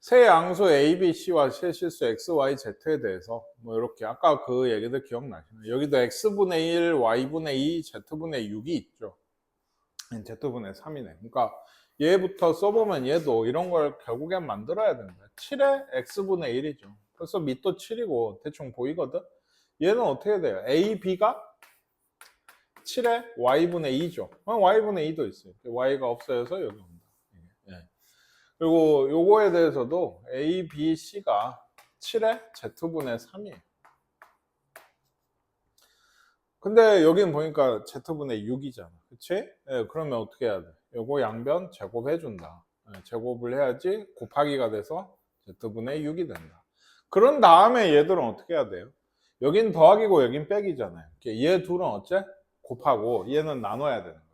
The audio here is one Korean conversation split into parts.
세 양수 A, B, C와 세 실수 X, Y, Z에 대해서 뭐 이렇게 아까 그 얘기들 기억나시나요? 여기도 X분의 1, Y분의 2, Z분의 6이 있죠. Z분의 3이네. 그러니까 얘부터 써보면 얘도 이런 걸 결국엔 만들어야 된다. 7에 X분의 1이죠. 벌써 밑도 7이고 대충 보이거든? 얘는 어떻게 돼요? A, B가 7에 Y분의 2죠. Y분의 2도 있어요. Y가 없어져서 여기 온다. 예. 그리고 요거에 대해서도 A, B, C가 7에 Z분의 3이에요. 근데 여기는 보니까 Z분의 6이잖아. 그치? 예, 그러면 어떻게 해야 돼? 요거 양변 제곱해준다. 예, 제곱을 해야지 곱하기가 돼서 Z분의 6이 된다. 그런 다음에 얘들은 어떻게 해야 돼요? 여긴 더하기고 여긴 빼기잖아요. 얘 둘은 어째? 곱하고 얘는 나눠야 되는 거야.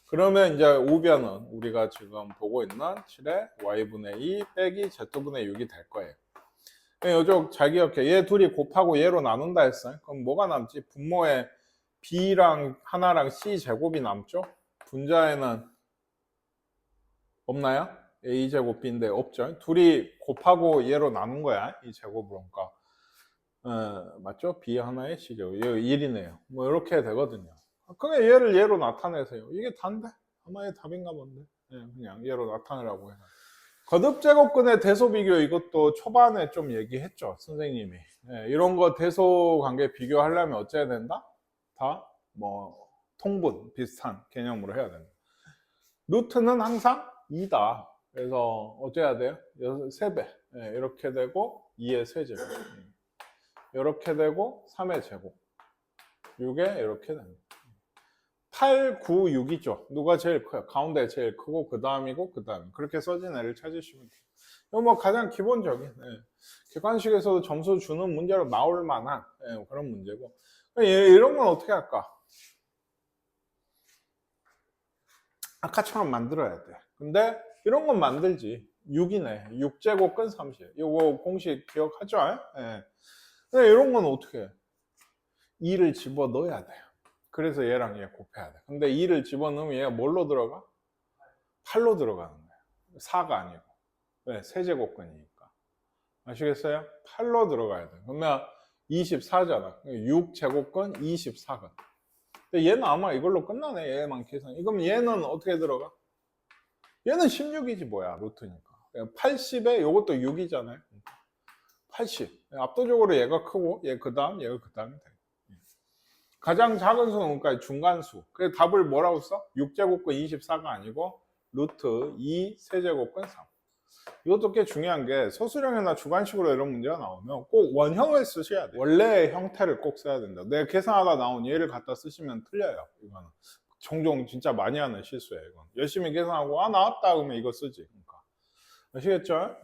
그러면 이제 우변은 우리가 지금 보고 있는 7에 Y분의 2 빼기 Z분의 6이 될 거예요. 요쪽 잘 기억해. 얘 둘이 곱하고 얘로 나눈다 했어요. 그럼 뭐가 남지? 분모에 B랑 하나랑 C 제곱이 남죠? 분자에는 없나요? A 제곱 B인데 없죠? 둘이 곱하고 얘로 나눈 거야. 이 제곱으로. 그러니까 맞죠? B 하나에 C 제곱. 이거 1이네요. 뭐 이렇게 되거든요. 그냥 얘를 얘로 나타내세요. 이게 단데? 하나의 답인가 본데. 그냥 얘로 나타내라고 해요. 거듭제곱근의 대소비교 이것도 초반에 좀 얘기했죠. 선생님이. 이런 거 대소관계 비교하려면 어째야 된다? 다 뭐 통분 비슷한 개념으로 해야 된다. 루트는 항상 2다. 그래서 어째야 돼요? 3배. 이렇게 되고 2의 세제곱. 이렇게 되고 3의 제곱. 6에 이렇게 됩니다. 8, 9, 6이죠. 누가 제일 커요? 가운데 제일 크고 그 다음이고 그 다음. 그렇게 써진 애를 찾으시면 돼요. 이거 뭐 가장 기본적인 객관식에서도 점수 주는 문제로 나올 만한 그런 문제고. 이런 건 어떻게 할까? 아까처럼 만들어야 돼. 근데 이런 건 만들지. 6이네. 6제곱근 30. 이거 공식 기억하죠? 근데 이런 건 어떻게 해? 2를 집어 넣어야 돼요. 그래서 얘랑 얘 곱해야 돼. 근데 2를 집어넣으면 얘가 뭘로 들어가? 8로 들어가는 거예요. 4가 아니고. 왜? 세제곱근이니까. 아시겠어요? 8로 들어가야 돼. 그러면 24잖아. 6제곱근 24근. 근데 얘는 아마 이걸로 끝나네. 얘만 계산. 그럼 얘는 어떻게 들어가? 얘는 16이지 뭐야. 루트니까. 80에 이것도 6이잖아요. 80. 압도적으로 얘가 크고 얘 그 다음 얘가 그 다음이 돼. 가장 작은 수는 그러니까 중간수. 그래서 답을 뭐라고 써? 6제곱근 24가 아니고 루트 2 세제곱근 3. 이것도 꽤 중요한 게 소수령이나 주관식으로 이런 문제가 나오면 꼭 원형을 쓰셔야 돼요. 원래의 형태를 꼭 써야 된다. 내가 계산하다 나온 얘를 갖다 쓰시면 틀려요. 이거는 종종 진짜 많이 하는 실수예요. 이건 열심히 계산하고 나왔다 그러면 이거 쓰지. 그러니까 아시겠죠?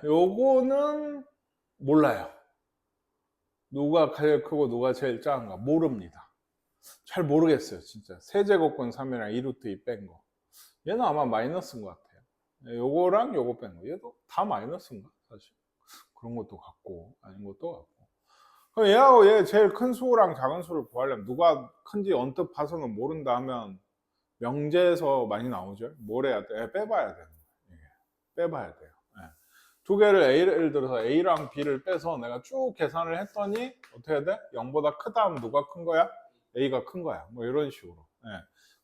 요거는 몰라요. 누가 제일 크고 누가 제일 작은가 모릅니다. 잘 모르겠어요. 진짜 세제곱근 3이랑 2루트 2 뺀 거. 얘는 아마 마이너스인 것 같아요. 요거랑 요거 뺀 거. 얘도 다 마이너스인가 사실. 그런 것도 같고 아닌 것도 같고. 그럼 얘하고 얘 제일 큰 수랑 작은 수를 구하려면 누가 큰지 언뜻 봐서는 모른다 하면 명제에서 많이 나오죠. 뭘 해야 돼? 빼봐야 되는 거예요. 빼봐야 돼요. 두 개를 예를 들어서 A랑 B를 빼서 내가 쭉 계산을 했더니 어떻게 해야 돼? 0보다 크다 하면 누가 큰 거야? A가 큰 거야. 뭐 이런 식으로.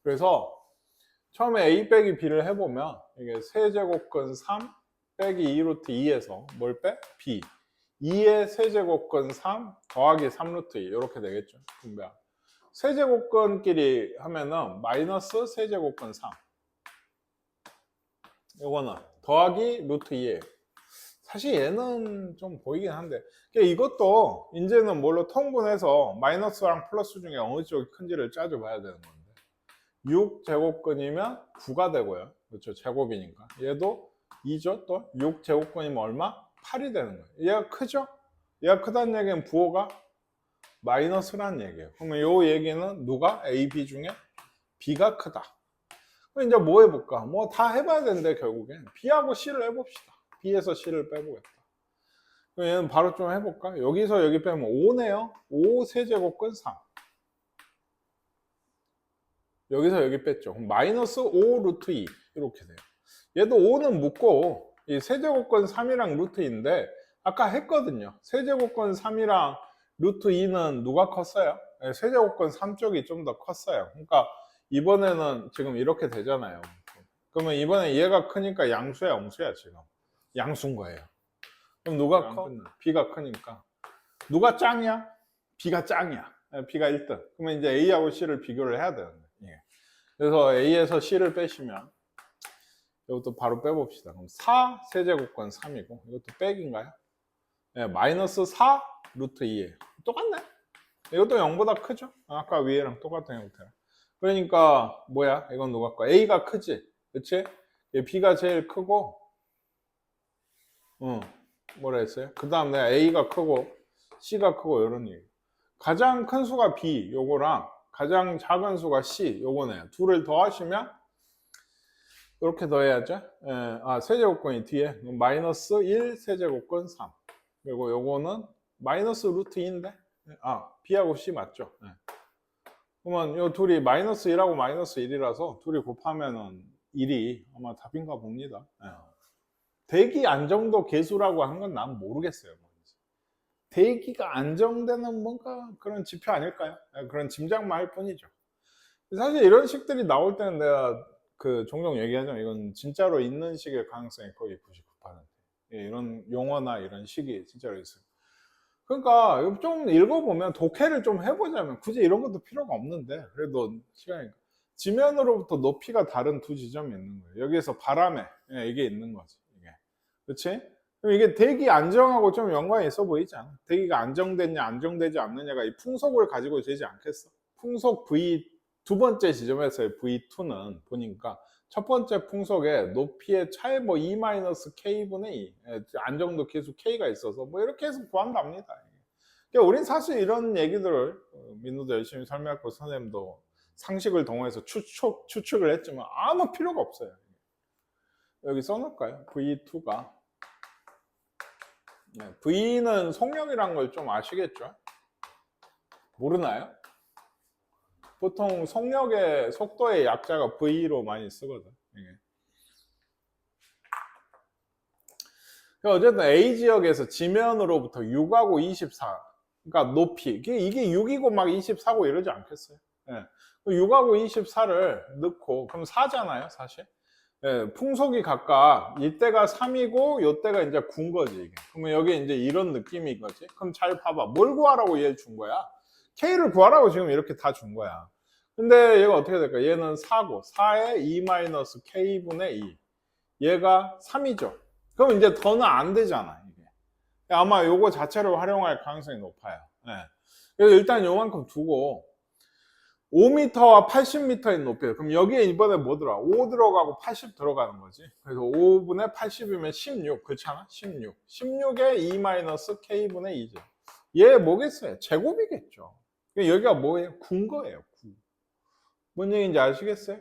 그래서 처음에 A 빼기 B를 해보면 이게 세제곱근 3 빼기 2루트 2에서 뭘 빼? B. 2의 세제곱근 3 더하기 3루트 2 이렇게 되겠죠. 분배하. 세제곱근끼리 하면은 마이너스 세제곱근 3. 이거는 더하기 루트 2예요. 사실 얘는 좀 보이긴 한데 이것도 이제는 뭘로 통분해서 마이너스랑 플러스 중에 어느 쪽이 큰지를 짜줘봐야 되는 건데 6제곱근이면 9가 되고요. 그렇죠. 제곱이니까 얘도 2죠. 또 6제곱근이면 얼마? 8이 되는 거예요. 얘가 크죠? 얘가 크다는 얘기는 부호가 마이너스라는 얘기예요. 그러면 이 얘기는 누가? A, B 중에 B가 크다. 그럼 이제 뭐 해볼까? 뭐 다 해봐야 되는데 결국엔 B하고 C를 해봅시다. B에서 C를 빼보겠다. 그럼 얘는 바로 좀 해볼까? 여기서 여기 빼면 5네요. 5 세제곱근 3. 여기서 여기 뺐죠. 그럼 마이너스 5 루트 2 이렇게 돼요. 얘도 5는 묶고 이 세제곱근 3이랑 루트 2인데 아까 했거든요. 세제곱근 3이랑 루트 2는 누가 컸어요? 네, 세제곱근 3 쪽이 좀 더 컸어요. 그러니까 이번에는 지금 이렇게 되잖아요. 그러면 이번에 얘가 크니까 양수야 음수야 지금? 양수인 거예요. 그럼 누가 커? B가 크니까. 누가 짱이야? B가 짱이야. B가 1등. 그러면 이제 A하고 C를 비교를 해야 되는 거예요. 예. 그래서 A에서 C를 빼시면 이것도 바로 빼봅시다. 그럼 4 세제곱근 3이고 이것도 백인가요? 네, 마이너스 4 루트 2예요. 똑같네. 이것도 0보다 크죠? 아까 위에랑 똑같은 형태라. 그러니까 뭐야? 이건 누가 거? A가 크지? 그치? B가 제일 크고 뭐라 했어요? 그 다음 내가 A가 크고 C가 크고 이런 얘기. 가장 큰 수가 B 요거랑 가장 작은 수가 C 요거네요. 둘을 더하시면 이렇게 더해야죠. 세제곱근이 뒤에 마이너스 1 세제곱근 3 그리고 요거는 마이너스 루트 2인데 B하고 C 맞죠? 네. 그러면 요 둘이 마이너스 1하고 마이너스 1이라서 둘이 곱하면은 1이 아마 답인가 봅니다. 네. 대기 안정도 계수라고 한 건 난 모르겠어요. 뭔지. 대기가 안정되는 뭔가 그런 지표 아닐까요? 네, 그런 짐작만 할 뿐이죠. 사실 이런 식들이 나올 때는 내가 종종 얘기하자면 이건 진짜로 있는 식의 가능성이 거의 99%. 이런 용어나 이런 식이 진짜로 있어요. 그러니까 좀 읽어보면 독해를 좀 해보자면 굳이 이런 것도 필요가 없는데 그래도 시간이 지면으로부터 높이가 다른 두 지점이 있는 거예요. 여기에서 바람에 이게 있는 거지. 이게. 그렇지? 그럼 이게 대기 안정하고 좀 연관이 있어 보이지 않아? 대기가 안정됐냐 안정되지 않느냐가 이 풍속을 가지고 되지 않겠어? 풍속 V 두 번째 지점에서의 V2는 보니까 첫 번째 풍속의 높이의 차이 뭐 E-K분의 2 안정도 계수 K가 있어서 뭐 이렇게 해서 구한답니다. 그러니까 우린 사실 이런 얘기들을 민우도 열심히 설명했고 선생님도 상식을 동원해서 추측을 했지만 아무 필요가 없어요. 여기 써놓을까요? V2가 V는 속력이란 걸 좀 아시겠죠? 모르나요? 보통 속력의 속도의 약자가 V로 많이 쓰거든. 어쨌든 A 지역에서 지면으로부터 6하고 24, 그러니까 높이 이게 6이고 막 24고 이러지 않겠어요? 6하고 24를 넣고 그럼 4잖아요, 사실. 풍속이 각각 이때가 3이고 이때가 이제 9인 거지 이게. 그러면 여기 이제 이런 느낌인 거지. 그럼 잘 봐봐. 뭘 구하라고 얘 준 거야? K를 구하라고 지금 이렇게 다 준 거야. 근데 얘가 어떻게 될까? 얘는 4고 4에 E-K분의 2 얘가 3이죠. 그럼 이제 더는 안 되잖아 이게. 아마 요거 자체를 활용할 가능성이 높아요. 그래서 일단 요만큼 두고 5m와 80m인 높이에요. 그럼 여기에 이번에 뭐 들어가? 5 들어가고 80 들어가는 거지. 그래서 5분의 80이면 16 그렇잖아? 16 16에 E-K분의 2죠. 얘 뭐겠어요? 제곱이겠죠. 여기가 뭐예요? 9인 거예요. 9. 뭔 얘기인지 아시겠어요?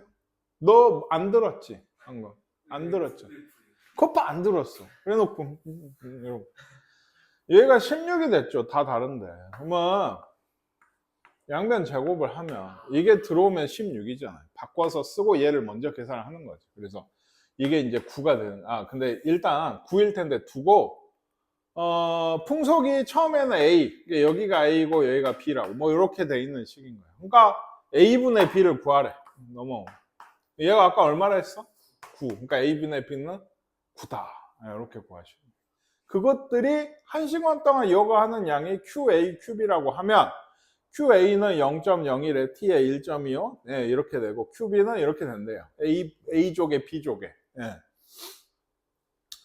너 안 들었지? 한 거. 안 들었죠? 그것도 안 들었어. 그래 놓고 얘가 16이 됐죠. 다 다른데. 그러면 양변 제곱을 하면 이게 들어오면 16이잖아요. 바꿔서 쓰고 얘를 먼저 계산을 하는 거지. 그래서 이게 이제 9가 되는 근데 일단 9일 텐데 두고 풍속이 처음에는 A, 여기가 A고 여기가 B라고 뭐 이렇게 돼 있는 식인 거예요. 그러니까 A분의 B를 구하래. 넘어. 얘가 아까 얼마나 했어? 9. 그러니까 A분의 B는 9다. 이렇게 구하시고. 그것들이 1시간 동안 이거 하는 양이 QA, QB라고 하면 QA는 0.01에 T에 1.25 이렇게 되고 QB는 이렇게 된대요. A족에 B족에.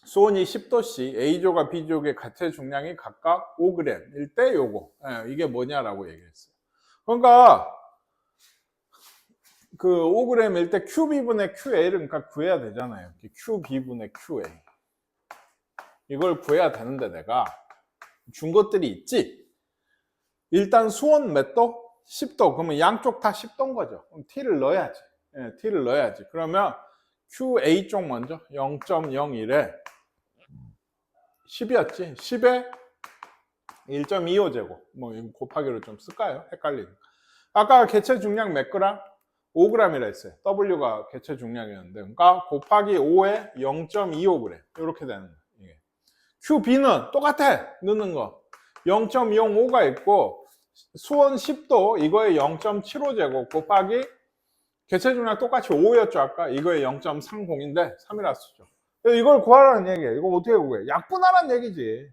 수온이 10도씨 A족과 B족의 가체 중량이 각각 5g일 때 요거 이게 뭐냐라고 얘기했어요. 그러니까 그 5g일 때 QB분의 QA를 그러니까 구해야 되잖아요. QB분의 QA 이걸 구해야 되는데 내가 준 것들이 있지. 일단 수온 몇 도? 10도. 그러면 양쪽 다 10도인 거죠. 그럼 T를 넣어야지. T를 넣어야지. 그러면 QA 쪽 먼저 0.01에 10이었지. 10에 1.25제곱. 뭐 이거 곱하기로 좀 쓸까요? 헷갈리니까. 아까 개체 중량 몇 그램? 5g이라 했어요. W가 개체 중량이었는데, 그러니까 곱하기 5에 0.25g 이렇게 되는 거예요. 이게. QB는 똑같아. 넣는 거 0.05가 있고 수원 10도 이거에 0.75제곱 곱하기 개체 중량 똑같이 5였죠 아까. 이거에 0.30인데 3이라 쓰죠. 이걸 구하라는 얘기예요. 이거 어떻게 구해? 약분하라는 얘기지.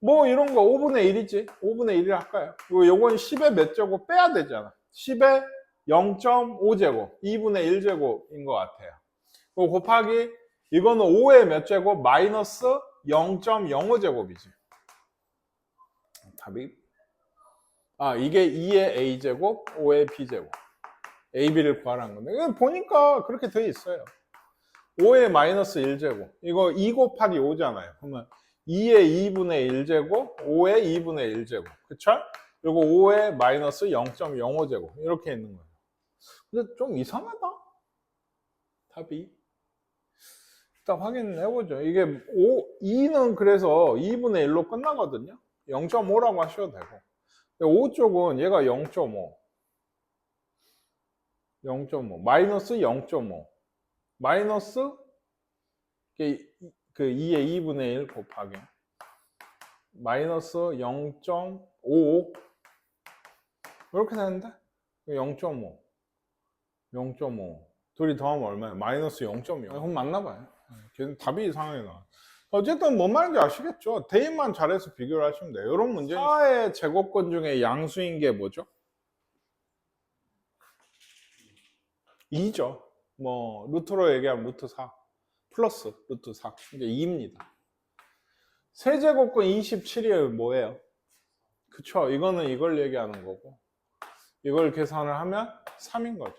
뭐 이런 거 5분의 1이지. 5분의 1을 할까요? 요건 10의 몇 제곱 빼야 되잖아. 10의 0.5제곱, 2분의 1제곱인 것 같아요. 곱하기 이거는 5의 몇 제곱? 마이너스 0.05제곱이지. 답이 이게 2의 a제곱, 5의 b제곱. a, b를 구하라는 건데 이거 보니까 그렇게 돼 있어요. 5의 마이너스 1제곱. 이거 2 곱하기 5잖아요. 그러면 2의 2분의 1제곱, 5의 2분의 1제곱. 그쵸? 그리고 5의 마이너스 0.05제곱. 이렇게 있는 거예요. 근데 좀 이상하다. 답이. 일단 확인해보죠. 이게 2는 그래서 2분의 1로 끝나거든요. 0.5라고 하셔도 되고. 5 쪽은 얘가 0.5. 0.5. 마이너스 0.5. 마이너스 그 2의 2분의 1 곱하기 마이너스 0.55 이렇게 되는데 0.5 0.5 둘이 더하면 얼마예요? 마이너스 0.0. 그럼 맞나봐요. 걔는 답이 이상하게 나와요. 어쨌든 뭔 말인지 아시겠죠? 대입만 잘해서 비교를 하시면 돼요. 이런 문제는 4의 제곱권 중에 양수인 게 뭐죠? 2죠. 뭐 루트로 얘기하면 루트 4 플러스 루트 4 이게 2입니다. 세제곱권 27이 뭐예요? 그쵸? 이거는 이걸 얘기하는 거고 이걸 계산을 하면 3인 거죠.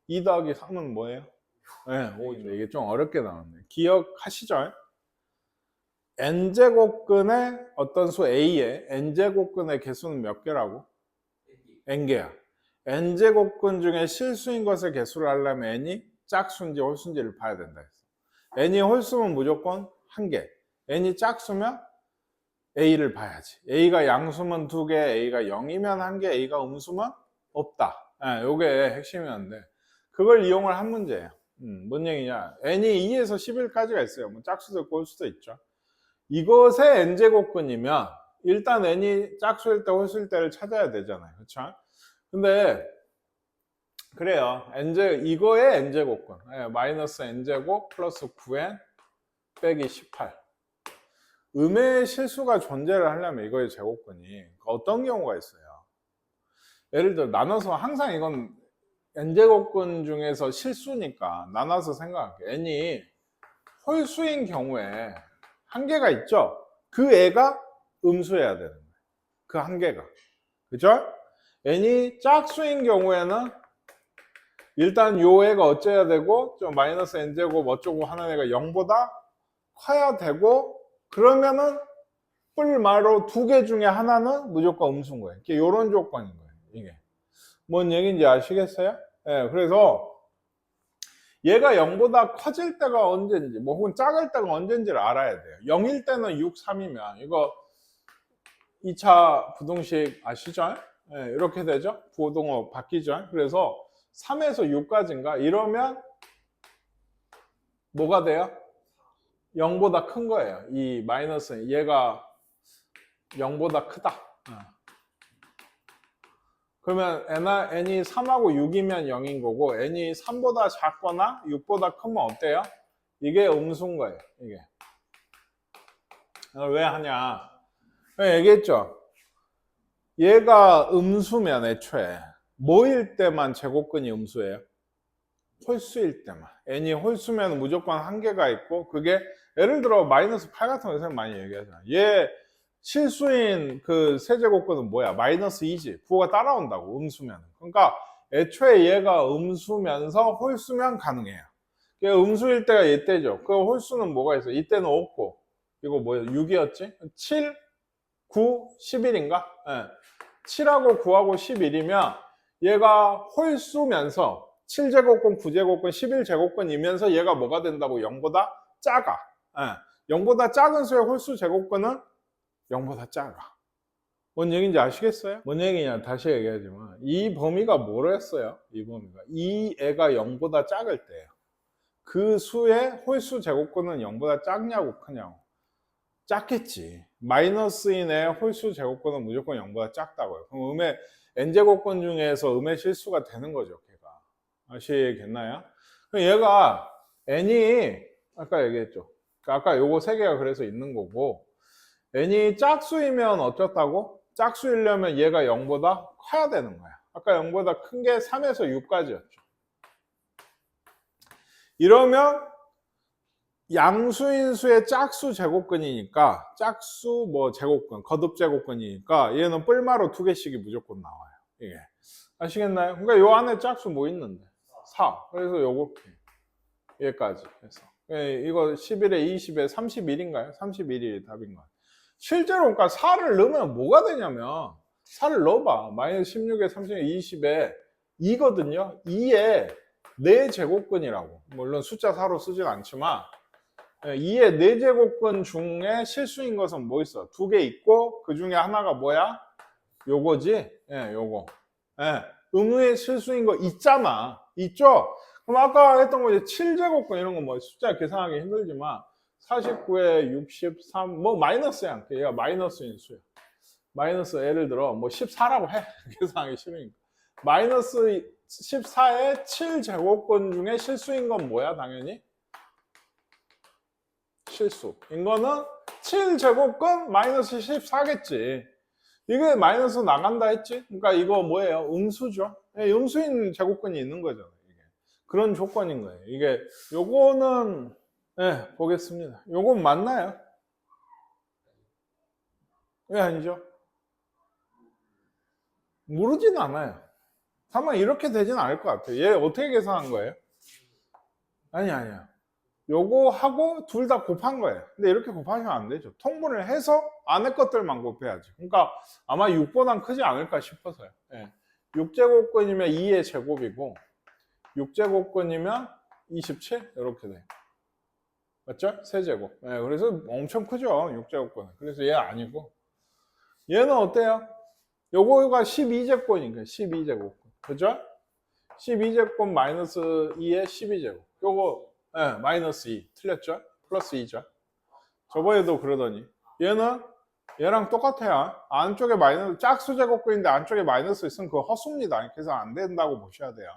2 더하기 3은 뭐예요? 네, 5죠. 이게 좀 어렵게 나왔네. 기억하시죠? n제곱근의 어떤 수 a의 n제곱근의 개수는 몇 개라고? n개야. n제곱근 중에 실수인 것의 개수를 하려면 n이 짝수인지 홀수인지를 봐야 된다 했어. n이 홀수면 무조건 1개. n이 짝수면 a를 봐야지. a가 양수면 2개, a가 0이면 1개, a가 음수면 없다. 요게 핵심이었는데 그걸 이용을 한 문제예요. 뭔 얘기냐? n이 2에서 11까지가 있어요. 뭐 짝수도 있고 홀수도 있죠. 이것의 n제곱근이면 일단 n이 짝수일 때 홀수일 때를 찾아야 되잖아요. 그렇죠? 근데 그래요. 이거의 n제곱근. 마이너스 n제곱 플러스 9n 빼기 18. 음의 실수가 존재를 하려면 이거의 제곱근이 어떤 경우가 있어요? 예를 들어 나눠서 항상 이건 n제곱근 중에서 실수니까 나눠서 생각할게요. n이 홀수인 경우에 한 개가 있죠? 그 애가 음수해야 되는 거예요. 그 한 개가. 그죠? n이 짝수인 경우에는 일단 요 애가 어째야 되고 좀 마이너스 n제곱 어쩌고 하는 애가 0보다 커야 되고 그러면은 뿔마로 2개 중에 하나는 무조건 음수인 거예요. 이런 조건인 거예요. 이게 뭔 얘기인지 아시겠어요? 그래서 얘가 0보다 커질 때가 언제인지 뭐 혹은 작을 때가 언제인지를 알아야 돼요. 0일 때는 6, 3이면 이거 2차 부등식 아시죠? 이렇게 되죠. 부호동어 바뀌죠. 그래서 3에서 6까지인가 이러면 뭐가 돼요? 0보다 큰 거예요. 이 마이너스 얘가 0보다 크다. 그러면 n이 3하고 6이면 0인 거고 n이 3보다 작거나 6보다 크면 어때요? 이게 음수인 거예요. 이게. 이걸 왜 하냐? 얘기했죠. 얘가 음수면 애초에 뭐일 때만 제곱근이 음수예요? 홀수일 때만. n이 홀수면 무조건 한 개가 있고 그게 예를 들어 마이너스 8 같은 거 선생님 많이 얘기하잖아요. 얘 실수인 그 세제곱근은 뭐야? 마이너스 2지. 부호가 따라온다고 음수면. 그러니까 애초에 얘가 음수면서 홀수면 가능해요. 음수일 때가 이때죠. 그 홀수는 뭐가 있어? 이때는 없고 이거 뭐야? 6이었지? 7, 9, 11인가? 7하고 9하고 11이면 얘가 홀수면서 7제곱근, 9제곱근, 11제곱근이면서 얘가 뭐가 된다고? 0보다 작아. 0보다 작은 수의 홀수 제곱근은 0보다 작아. 뭔 얘기인지 아시겠어요? 뭔 얘기냐 다시 얘기하지만 이 범위가 뭐랬어요? 이 범위가 이 애가 0보다 작을 때예요. 그 수의 홀수 제곱근은 0보다 작냐고 크냐고. 작겠지. 마이너스인의 홀수 제곱근은 무조건 0보다 작다고요. 그럼 음의 n제곱근 중에서 음의 실수가 되는 거죠, 걔가. 아시겠나요? 그럼 얘가 n이 아까 얘기했죠. 아까 요거 세 개가 그래서 있는 거고 n이 짝수이면 어쩌다고? 짝수이려면 얘가 0보다 커야 되는 거야. 아까 0보다 큰 게 3에서 6까지였죠. 이러면 양수인수의 짝수 제곱근이니까 짝수 뭐 제곱근, 거듭 제곱근이니까 얘는 뿔마로 2개씩이 무조건 나와요. 이게 아시겠나요? 그러니까 요 안에 짝수 뭐 있는데? 4. 그래서 요렇게 얘까지 해서 이거 11에 20에 31인가요? 31이 답인가요? 실제로 그러니까 4를 넣으면 뭐가 되냐면 4를 넣어봐. 마이너스 16에 30에 20에 2거든요. 2에 4제곱근이라고. 물론 숫자 4로 쓰진 않지만 2의 4제곱근 중에 실수인 것은 뭐 있어? 2개 있고 그 중에 하나가 뭐야? 요거지? 예, 요거. 예, 의무의 실수인 거 있잖아. 있죠? 그럼 아까 했던 거 이제 7제곱근 이런 거 뭐 숫자 계산하기 힘들지만 49에 63, 뭐 마이너스야. 얘가 마이너스인 수야. 마이너스 예를 들어 뭐 14라고 해. 계산하기 싫으니까. 마이너스 14에 7제곱근 중에 실수인 건 뭐야? 당연히 실수인 거는 7제곱근 마이너스 14겠지. 이게 마이너스 나간다 했지? 그러니까 이거 뭐예요? 음수죠. 음수인 제곱근이 있는 거잖아요. 이게. 그런 조건인 거예요. 이게 요거는 보겠습니다. 요건 맞나요? 왜 아니죠? 모르진 않아요. 다만 이렇게 되진 않을 것 같아요. 얘 어떻게 계산한 거예요? 아니야. 요거 하고 둘 다 곱한 거예요. 근데 이렇게 곱하시면 안 되죠. 통분을 해서 안에 것들만 곱해야지. 그러니까 아마 6보단 크지 않을까 싶어서요. 6제곱근이면 2의 제곱이고 6제곱근이면 27 이렇게 돼요. 맞죠? 세제곱. 그래서 엄청 크죠. 6제곱근은. 그래서 얘 아니고 얘는 어때요? 요거가 12제곱이니까 12제곱. 그죠? 12제곱 마이너스 2의 12제곱. 요거 마이너스 2 틀렸죠? 플러스 2죠. 저번에도 그러더니 얘는 얘랑 똑같아요. 안쪽에 마이너스 짝수 제곱근인데 안쪽에 마이너스 있으면 그거 헛수입니다. 계산 안 된다고 보셔야 돼요.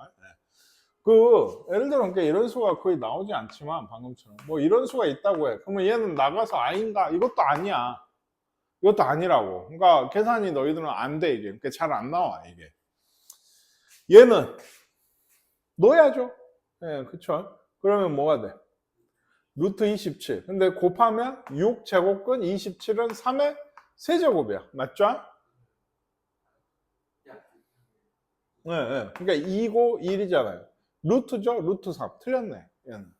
예를 들어 이런 수가 거의 나오지 않지만 방금처럼 뭐 이런 수가 있다고 해. 그러면 얘는 나가서 아닌가? 이것도 아니야. 이것도 아니라고. 그러니까 계산이 너희들은 안 돼 이게. 그러니까 잘 안 나와 이게. 얘는 넣어야죠. 그쵸? 그러면 뭐가 돼? 루트 27. 근데 곱하면 6제곱근 27은 3의 세제곱이야. 맞죠? 그러니까 2고 1이잖아요. 루트죠? 루트 3. 틀렸네. 얘는.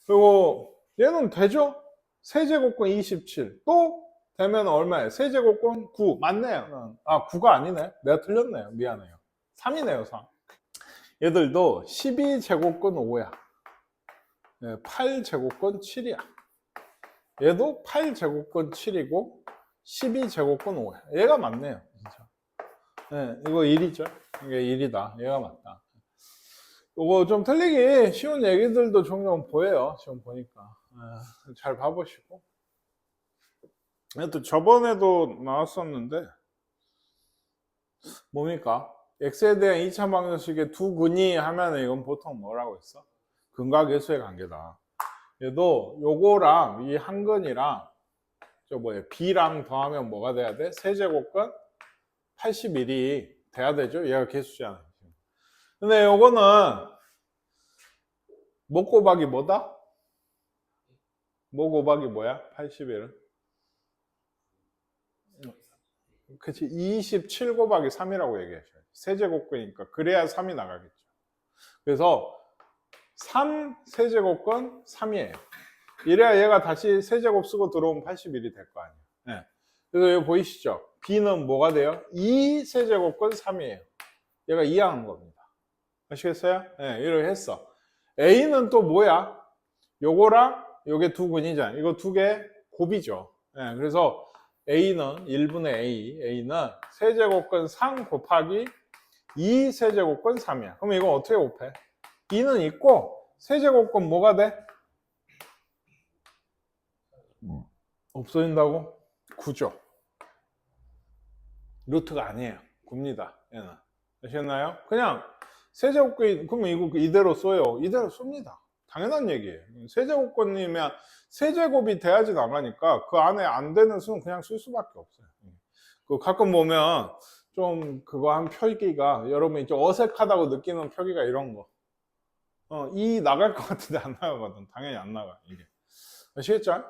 그리고 얘는 되죠? 세제곱근 27. 또 되면 얼마예요? 세제곱근 9. 맞네요. 9가 아니네. 내가 틀렸네요. 미안해요. 3이네요, 3. 얘들도 12제곱근 5야. 8제곱근 7이야. 얘도 8제곱근 7이고 12제곱근 5야. 얘가 맞네요. 진짜. 이거 1이죠. 이게 1이다. 얘가 맞다. 이거 좀 틀리기 쉬운 얘기들도 종종 보여요. 지금 보니까. 잘 봐보시고. 또 저번에도 나왔었는데 뭡니까? x에 대한 2차 방정식의 두 근이 하면은 이건 보통 뭐라고 했어? 근과 계수의 관계다. 얘도 요거랑 이 한 근이랑 저 뭐예요? b랑 더하면 뭐가 돼야 돼? 세제곱근 81이 돼야 되죠? 얘가 개수잖아요. 근데 요거는 뭐 곱하기 뭐다? 뭐 곱하기 뭐야? 81은? 그치, 27 곱하기 3이라고 얘기하셔요. 세제곱근이니까 그래야 3이 나가겠죠. 그래서 3 세제곱근 3이에요. 이래야 얘가 다시 세제곱 쓰고 들어오면 81이 될 거 아니에요. 그래서 여기 보이시죠? b는 뭐가 돼요? 2 세제곱근 3이에요. 얘가 이해하는 겁니다. 아시겠어요? 이렇게 했어. a는 또 뭐야? 요거랑 요게 두 근이잖아. 이거 두 개 곱이죠. 그래서 A는 1분의 A는 세제곱근 3 곱하기 2 세제곱근 3이야. 그럼 이거 어떻게 곱해? 2는 있고 세제곱근 뭐가 돼? 없어진다고? 9죠. 루트가 아니에요. 9입니다. 얘는. 아시겠나요? 그냥 세제곱근이 그러면 이거 이대로 써요. 이대로 씁니다. 당연한 얘기예요. 세제곱근이면 세제곱이 돼야지 나가니까 그 안에 안 되는 수는 그냥 쓸 수밖에 없어요. 그 가끔 보면 좀 그거 한 표기가 여러분이 좀 어색하다고 느끼는 표기가 이런 거. 이 나갈 것 같은데 안 나가거든. 당연히 안 나가 이게. 아시겠죠?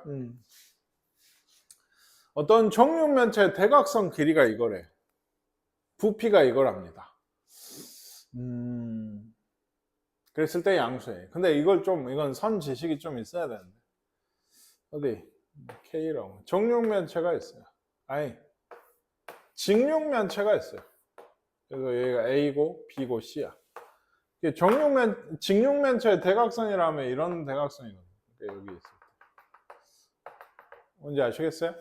어떤 정육면체의 대각선 길이가 이거래. 부피가 이거랍니다. 그랬을 때 양수에. 근데 이건 선 지식이 좀 있어야 되는데. 어디? K라고. 정육면체가 있어요. 아니, 직육면체가 있어요. 그래서 여기가 A고 B고 C야. 직육면체의 대각선이라면 이런 대각선이거든요. 여기 있어요. 뭔지 아시겠어요?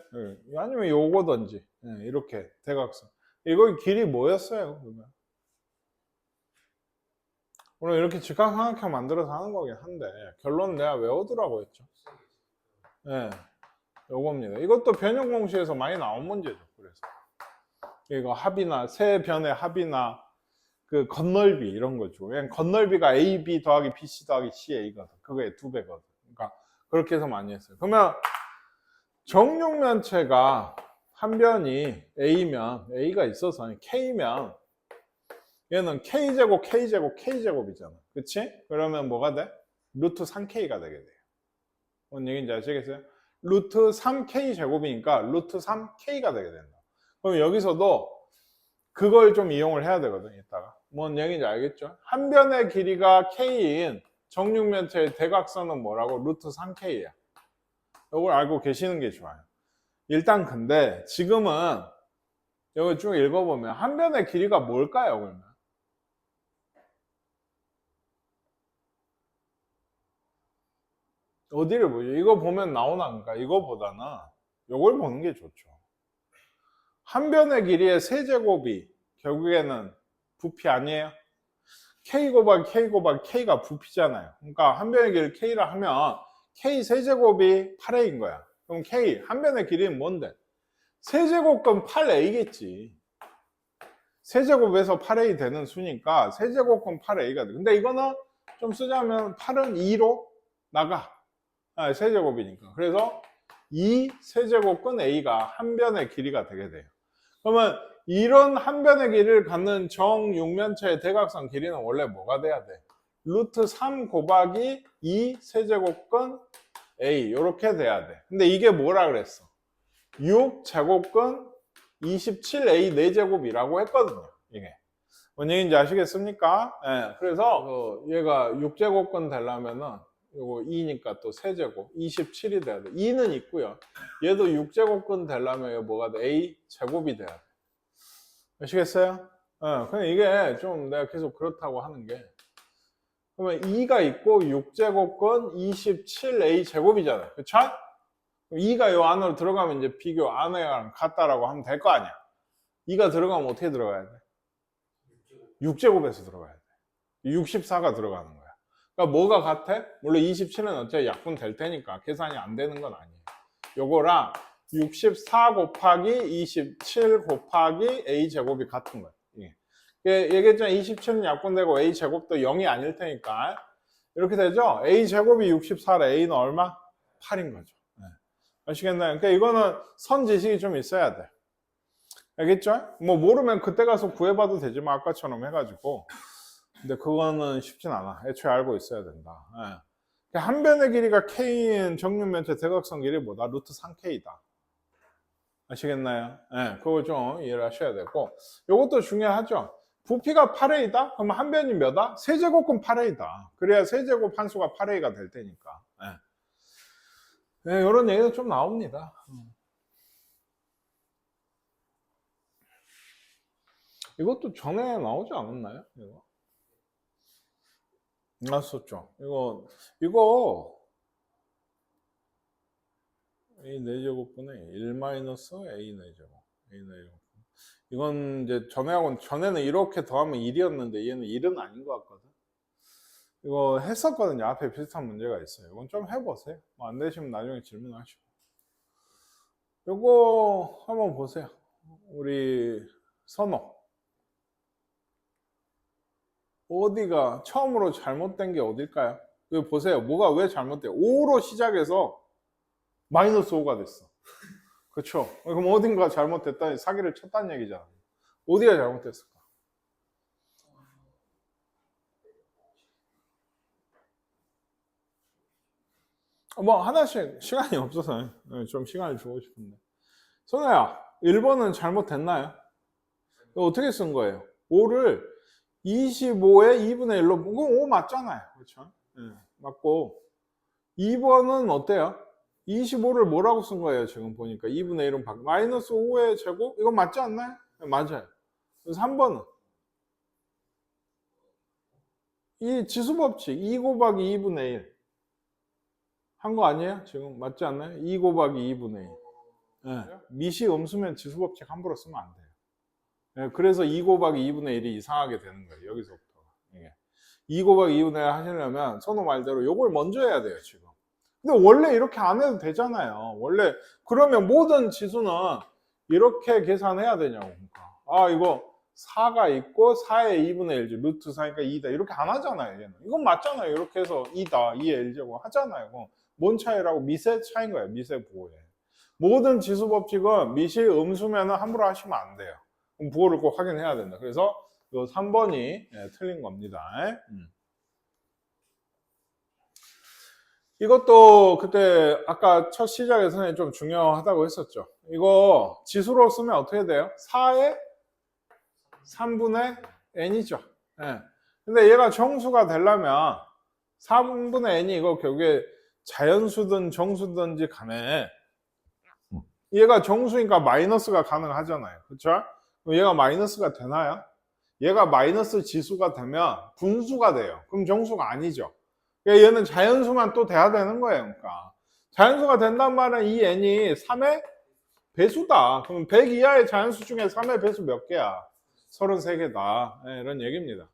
아니면 요거든지. 이렇게 대각선. 이거 길이 뭐였어요? 그러면? 오늘 이렇게 직각삼각형 만들어서 하는 거긴 한데 결론은 내가 외우더라고 했죠. 네, 요겁니다. 이것도 변형 공식에서 많이 나온 문제죠. 그래서 이거 합이나 세 변의 합이나 그 건널비 이런 거죠. 그냥 건널비가 AB 더하기 BC 더하기 CA거든. 그거의 2배거든. 그러니까 그렇게 해서 많이 했어요. 그러면 정육면체가 한 변이 A면 A가 있어서 K면 얘는 K제곱, K제곱, K제곱이잖아. 그치? 그러면 뭐가 돼? 루트 3K가 되게 돼요. 뭔 얘기인지 아시겠어요? 루트 3K제곱이니까 루트 3K가 되게 된다. 그럼 여기서도 그걸 좀 이용을 해야 되거든, 이따가. 뭔 얘기인지 알겠죠? 한 변의 길이가 K인 정육면체의 대각선은 뭐라고? 루트 3K야. 이걸 알고 계시는 게 좋아요. 일단 근데 지금은 여기 쭉 읽어보면 한 변의 길이가 뭘까요, 그러면? 어디를 보죠? 이거 보면 나오나? 그러니까 이거보다는 이걸 보는 게 좋죠. 한 변의 길이의 세제곱이 결국에는 부피 아니에요? K 곱하기 K 곱하기 K가 부피잖아요. 그러니까 한 변의 길이 K라 하면 K 세제곱이 8A인 거야. 그럼 K 한 변의 길이는 뭔데? 세제곱은 8A겠지. 세제곱에서 8A 되는 수니까 세제곱은 8A가 돼. 근데 이거는 좀 쓰자면 8은 2로 나가. 세제곱이니까. 그래서 2 세제곱근 A가 한 변의 길이가 되게 돼요. 그러면 이런 한 변의 길이를 갖는 정육면체의 대각선 길이는 원래 뭐가 돼야 돼? 루트 3 곱하기 2 세제곱근 A 이렇게 돼야 돼. 근데 이게 뭐라 그랬어? 6 제곱근 27A 4제곱이라고 했거든요. 이게 뭔 얘기인지 아시겠습니까? 그래서 얘가 6제곱근 되려면은 요거 2니까 또 세제곱 27이 돼야 돼. 2는 있고요. 얘도 6제곱근 되려면 이거 뭐가 돼? A 제곱이 돼야 돼. 아시겠어요? 그냥 이게 좀 내가 계속 그렇다고 하는 게 그러면 2가 있고 6제곱근 27A 제곱이잖아요. 그쵸? 2가 요 안으로 들어가면 이제 비교 안에랑 같다라고 하면 될 거 아니야. 2가 들어가면 어떻게 들어가야 돼? 6제곱에서 들어가야 돼. 64가 들어가는 거야. 그러니까 뭐가 같아? 물론 27은 어차피 약분 될 테니까 계산이 안 되는 건 아니에요. 요거랑 64 곱하기 27 곱하기 A제곱이 같은 거예요. 얘기했잖아. 27은 약분되고 A제곱도 0이 아닐 테니까 이렇게 되죠. A제곱이 64래. A는 얼마? 8인 거죠. 아시겠나요? 그러니까 이거는 선 지식이 좀 있어야 돼. 알겠죠? 뭐 모르면 그때 가서 구해봐도 되지만 아까처럼 해가지고 근데 그거는 쉽진 않아. 애초에 알고 있어야 된다. 한 변의 길이가 K인 정육면체 대각선 길이보다 루트 3K다. 아시겠나요? 그거 좀 이해를 하셔야 되고 이것도 중요하죠. 부피가 8A다? 그러면 한 변이 몇아? 세제곱은 8A다. 그래야 세제곱 한수가 8A가 될 테니까. 이런 얘기도 좀 나옵니다. 이것도 전에 나오지 않았나요? 이거? 나왔었죠. 이거 A 4제곱분의 1 마이너스 A 4제곱. A 4제곱. 이건 이제 전에는 이렇게 더하면 1이었는데 얘는 1은 아닌 것 같거든. 이거 했었거든요. 앞에 비슷한 문제가 있어요. 이건 좀 해보세요. 뭐 안 되시면 나중에 질문하시고. 요거 한번 보세요. 우리 선호. 어디가 처음으로 잘못된 게 어딜까요? 이거 보세요. 뭐가 왜 잘못돼요? 5로 시작해서 마이너스 5가 됐어. 그렇죠? 그럼 어딘가 잘못됐다니 사기를 쳤다는 얘기잖아. 어디가 잘못됐을까? 뭐 하나씩 시간이 없어서 좀 시간을 주고 싶은데. 선아야, 1번은 잘못됐나요? 이거 어떻게 쓴 거예요? 5를 25에 2분의 1로, 그거 5 맞잖아요. 그렇죠? 네, 맞고. 2번은 어때요? 25를 뭐라고 쓴 거예요? 지금 보니까 2분의 1은 마이너스 5의 제곱? 이거 맞지 않나요? 네, 맞아요. 그래서 3번은 이 지수법칙 2 곱하기 2분의 1 한 거 아니에요? 지금 맞지 않나요? 2 곱하기 2분의 1. 네. 미시 음수면 지수법칙 함부로 쓰면 안 돼요. 네, 그래서 2 곱하기 2분의 1이 이상하게 되는 거예요. 여기서부터. 이게. 2 곱하기 2분의 1 하시려면 선호 말대로 요걸 먼저 해야 돼요. 지금. 근데 원래 이렇게 안 해도 되잖아요. 원래 그러면 모든 지수는 이렇게 계산해야 되냐고. 그러니까. 아 이거 4가 있고 4의 2분의 1지 루트 4니까 2다 이렇게 안 하잖아요. 얘는. 이건 맞잖아요. 이렇게 해서 2다 2의 1제곱 하잖아요. 뭔 차이라고? 미세 차이인 거예요. 미세 부호에. 모든 지수 법칙은 미시 음수면 함부로 하시면 안 돼요. 그럼 부호를 꼭 확인해야 된다. 그래서 이 3번이 틀린 겁니다. 이것도 그때 아까 첫 시작에 선생님이 좀 중요하다고 했었죠. 이거 지수로 쓰면 어떻게 돼요? 4의 3분의 n이죠. 예. 근데 얘가 정수가 되려면 3분의 n이 이거 결국에 자연수든 정수든지 간에 얘가 정수니까 마이너스가 가능하잖아요. 그렇죠? 얘가 마이너스가 되나요? 얘가 마이너스 지수가 되면 분수가 돼요. 그럼 정수가 아니죠. 그러니까 얘는 자연수만 또 돼야 되는 거예요. 그러니까 자연수가 된단 말은 이 n이 3의 배수다. 그럼 100 이하의 자연수 중에 3의 배수 몇 개야? 33개다. 네, 이런 얘기입니다.